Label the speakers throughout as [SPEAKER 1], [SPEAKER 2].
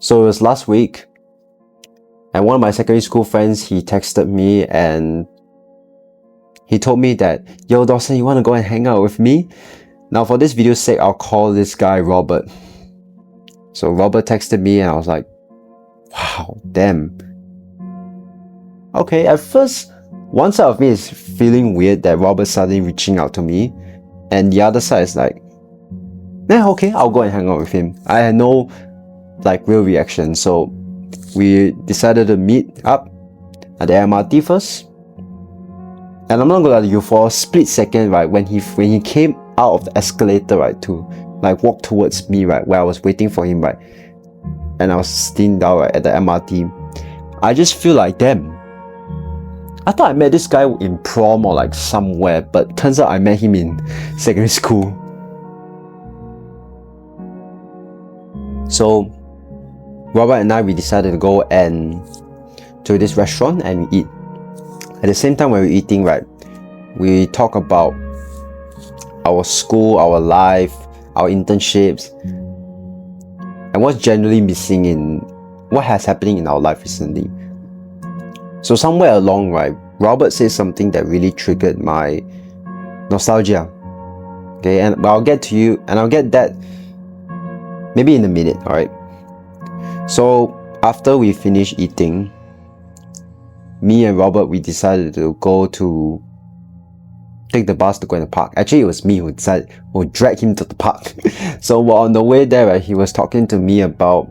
[SPEAKER 1] So it was last week, and one of my secondary school friends, he texted me and he told me that, yo Dawson, you want to go and hang out with me? Now for this video's sake, I'll call this guy Robert. So Robert texted me and I was like, wow, damn. Okay, at first, one side of me is feeling weird that Robert's suddenly reaching out to me, and the other side is like, yeah, okay, I'll go and hang out with him. I had no real reaction, so we decided to meet up at the MRT first. And I'm not gonna lie to you, for a split second, right, when he came out of the escalator, right, to walk towards me, right, where I was waiting for him, right, and I was sitting down right at the MRT, I just feel like, damn, I thought I met this guy in prom or somewhere, but turns out I met him in secondary school. So Robert and I, we decided to go to this restaurant and we eat. At the same time when we're eating, right, we talk about our school, our life, our internships, and what's generally missing in what has happening in our life recently. So somewhere along, right, Robert says something that really triggered my nostalgia. Okay, and I'll get to you, and I'll get that maybe in a minute, alright? So after we finished eating, me and Robert, we decided to take the bus to go in the park. Actually, it was me who dragged him to the park. So on the way there, right, he was talking to me about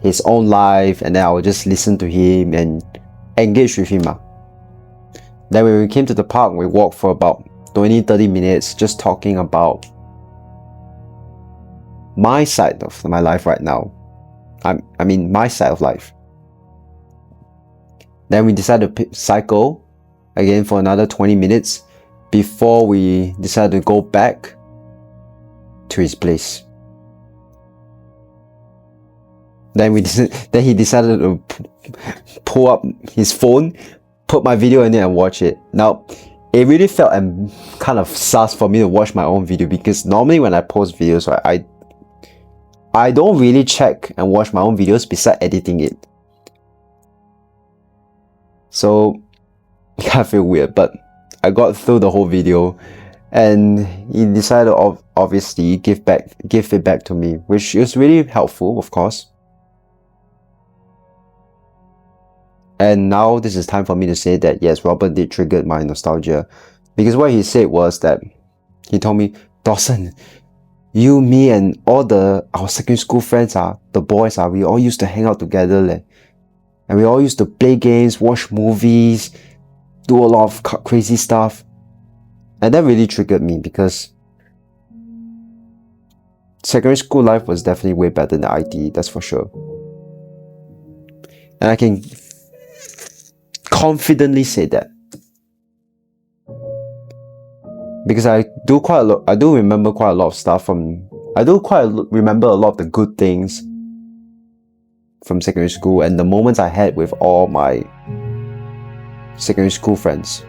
[SPEAKER 1] his own life, and then I would just listen to him and engage with him. Then when we came to the park, we walked for about 20-30 minutes just talking about my side of my life right now. I mean my side of life. Then we decided to cycle again for another 20 minutes before we decided to go back to his place. Then he decided to pull up his phone, put my video in it and watch it. Now, it really felt kind of sus for me to watch my own video, because normally when I post videos, right, I don't really check and watch my own videos besides editing it. So it kind of feel weird, but I got through the whole video and he decided to obviously give feedback to me, which is really helpful, of course. And now this is time for me to say that yes, Robert did trigger my nostalgia, because what he said was that he told me, Dawson, you, me, and all our secondary school friends the boys we all used to hang out together, and we all used to play games, watch movies, do a lot of crazy stuff. And that really triggered me, because secondary school life was definitely way better than IT, that's for sure. And I can confidently say that, because I do remember quite a lot of stuff remember a lot of the good things from secondary school and the moments I had with all my secondary school friends.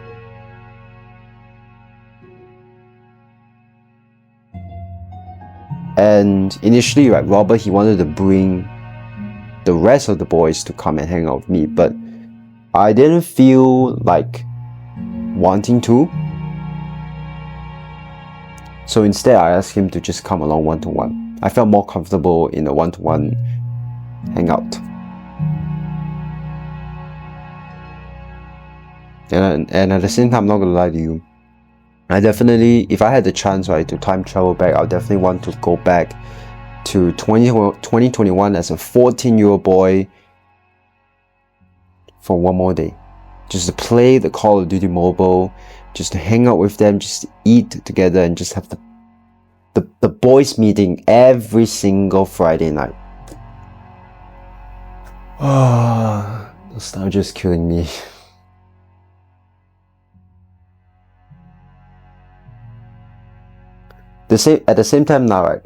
[SPEAKER 1] And initially, right, Robert, he wanted to bring the rest of the boys to come and hang out with me, but I didn't feel like wanting to. So instead, I asked him to just come along one-to-one. I felt more comfortable in a one-to-one hangout. And at the same time, I'm not gonna lie to you, I definitely, if I had the chance, right, to time travel back, I'll definitely want to go back to 2021 as a 14-year-old boy for one more day. Just to play the Call of Duty Mobile, just to hang out with them, just to eat together, and just have the boys meeting every single Friday night. Ah, nostalgia is killing me. At the same time now, right,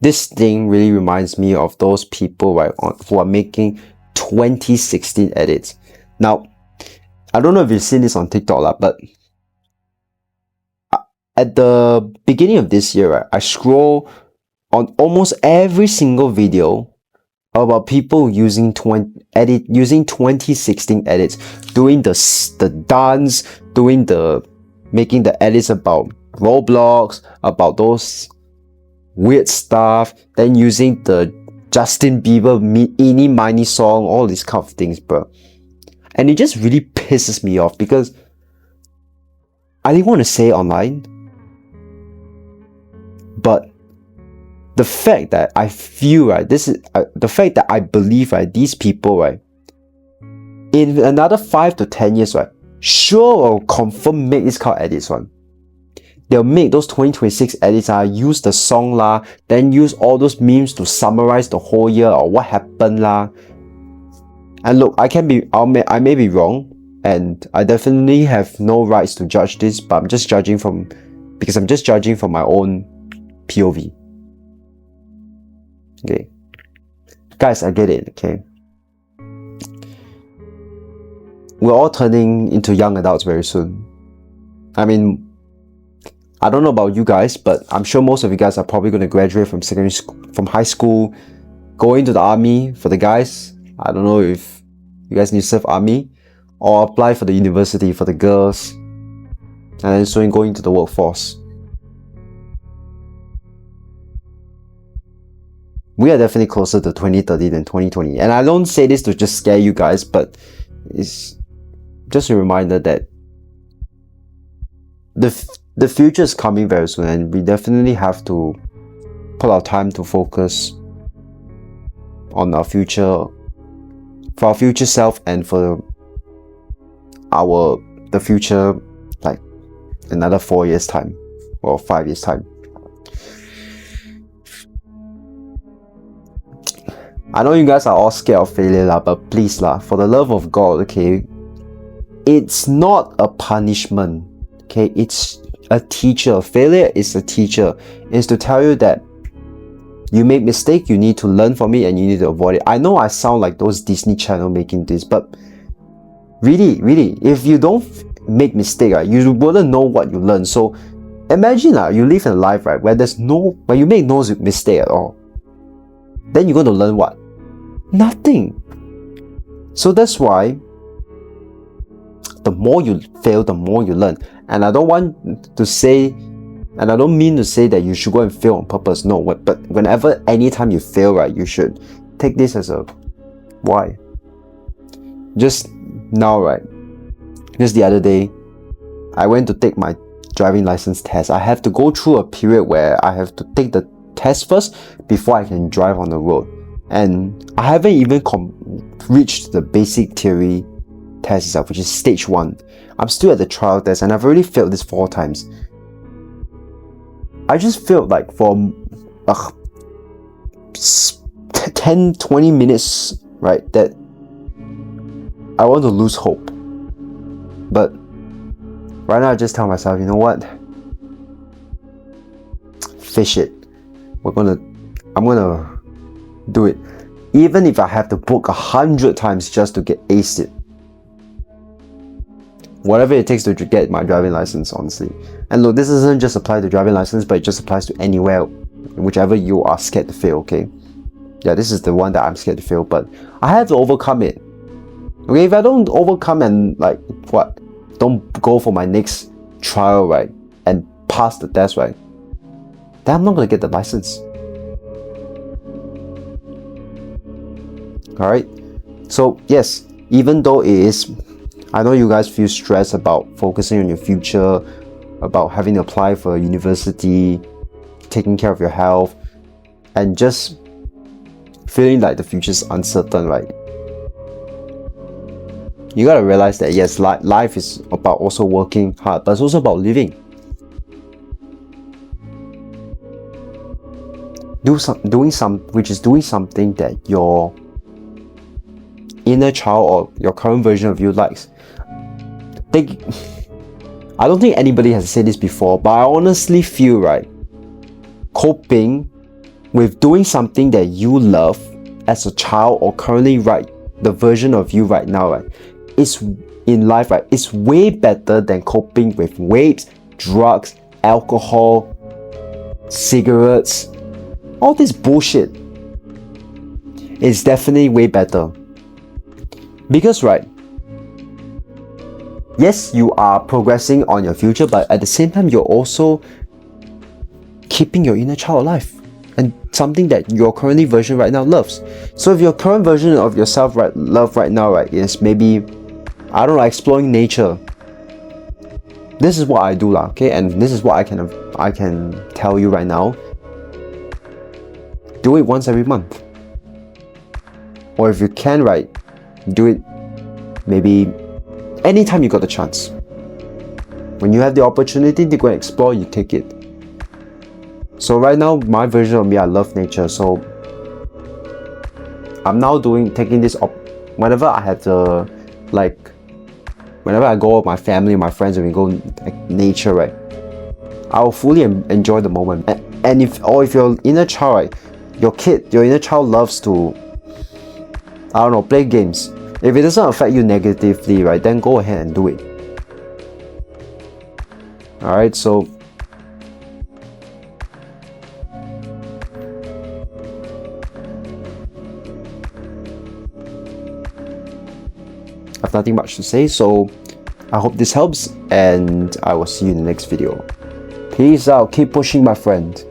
[SPEAKER 1] this thing really reminds me of those people, right, who are making 2016 edits. Now, I don't know if you've seen this on TikTok, but at the beginning of this year, right, I scroll on almost every single video about people using 2016 edits, doing the dance, making the edits about Roblox, about those weird stuff, then using the Justin Bieber Eeny Miny song, all these kind of things, bro. And it just really pisses me off because I didn't want to say it online, but the fact that I feel, right, the fact that I believe, right, these people, right, in another 5 to 10 years, right, sure or confirm make this kind of edits one. They'll make those 2026 edits, use the song lah, then use all those memes to summarize the whole year or what happened lah. And look, I may be wrong, and I definitely have no rights to judge this, but I'm just judging from my own POV. Okay, guys, I get it. Okay, we're all turning into young adults very soon. I mean, I don't know about you guys, but I'm sure most of you guys are probably going to graduate from secondary school, from high school, go into the army. For the guys, I don't know if you guys need to serve army, or apply for the university for the girls, and then soon go into the workforce. We are definitely closer to 2030 than 2020. And I don't say this to just scare you guys, but it's just a reminder that the future is coming very soon, and we definitely have to put our time to focus on our future, for our future self, and for the future, like another 4 years time or 5 years time. I know you guys are all scared of failure lah, but please lah, for the love of God, okay, it's not a punishment, okay, it's a teacher. Failure is a teacher. It's to tell you that you make mistake, you need to learn from it, and you need to avoid it. I know I sound like those Disney Channel making this, but really, if you don't make mistake, right, you wouldn't know what you learn. So imagine you live in a life, right, where you make no mistake at all. Then you're going to learn what? Nothing. So that's why the more you fail, the more you learn. And I don't want to say, and I don't mean to say that you should go and fail on purpose. No, but whenever, anytime you fail, right, you should take this as a why. Just now, right, just the other day, I went to take my driving license test. I have to go through a period where I have to take the test first before I can drive on the road, and I haven't even reached the basic theory test itself, which is stage 1. I'm still at the trial test, and I've already failed this 4 times. I just felt like for 10-20 minutes, right, that I want to lose hope. But right now I just tell myself, you know what, fish it. I'm gonna do it, even if I have to book 100 times just to get aced it. Whatever it takes to get my driving license, honestly. And look, this doesn't just apply to driving license, but it just applies to anywhere, whichever you are scared to fail, okay? Yeah, this is the one that I'm scared to fail, but I have to overcome it. Okay, if I don't overcome and don't go for my next trial, right, and pass the test, right, then I'm not gonna get the license. Alright? So yes, even though I know you guys feel stressed about focusing on your future, about having to apply for a university, taking care of your health, and just feeling like the future is uncertain, right? You gotta realize that yes, life is about also working hard, but it's also about living. Doing something that your inner child or your current version of you likes. I don't think anybody has said this before, but I honestly feel, right, coping with doing something that you love as a child or currently, right, the version of you right now, right, is in life, right, it's way better than coping with vapes, drugs, alcohol, cigarettes, All this bullshit is definitely way better. Because, right, yes, you are progressing on your future, but at the same time, you're also keeping your inner child alive, and something that your currently version right now loves. So if your current version of yourself love right now, right, is maybe, I don't know, exploring nature, this is what I do lah, okay? And this is what I can tell you right now. Do it once every month. Or if you can, right, do it maybe anytime you got the chance. When you have the opportunity to go and explore, you take it. So right now, my version of me, I love nature. So I'm now taking this whenever I have the, like, whenever I go with my family, my friends, and we go like nature, right, I will fully enjoy the moment. And if your inner child, right, your inner child loves to, I don't know, play games. If it doesn't affect you negatively, right, then go ahead and do it. Alright, so I have nothing much to say, so I hope this helps, and I will see you in the next video. Peace out, keep pushing, my friend.